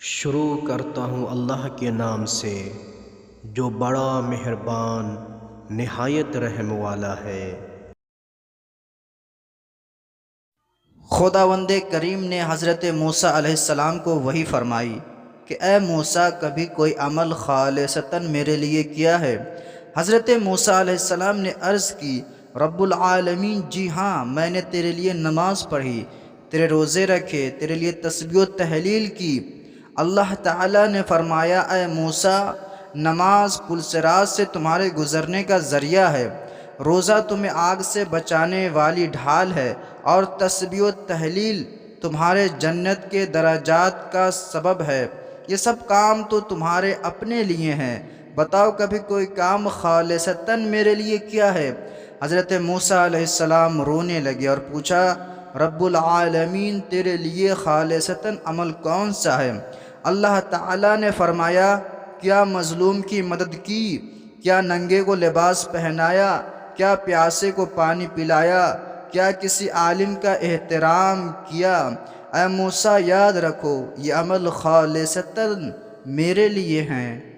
شروع کرتا ہوں اللہ کے نام سے جو بڑا مہربان نہایت رحم والا ہے۔ خداوند کریم نے حضرت موسیٰ علیہ السلام کو وحی فرمائی کہ اے موسیٰ کبھی کوئی عمل خالصتاً میرے لیے کیا ہے؟ حضرت موسیٰ علیہ السلام نے عرض کی رب العالمین جی ہاں، میں نے تیرے لیے نماز پڑھی، تیرے روزے رکھے، تیرے لیے تسبیح و تحلیل کی۔ اللہ تعالیٰ نے فرمایا اے موسیٰ نماز پل صراط سے تمہارے گزرنے کا ذریعہ ہے، روزہ تمہیں آگ سے بچانے والی ڈھال ہے، اور تسبیح و تحلیل تمہارے جنت کے درجات کا سبب ہے۔ یہ سب کام تو تمہارے اپنے لیے ہیں، بتاؤ کبھی کوئی کام خالصتاً میرے لیے کیا ہے؟ حضرت موسیٰ علیہ السلام رونے لگے اور پوچھا رب العالمین تیرے لیے خالصتاً عمل کون سا ہے؟ اللہ تعالیٰ نے فرمایا کیا مظلوم کی مدد کی، کیا ننگے کو لباس پہنایا، کیا پیاسے کو پانی پلایا، کیا کسی عالم کا احترام کیا؟ اے موسیٰ یاد رکھو یہ عمل خالصتاً میرے لیے ہیں۔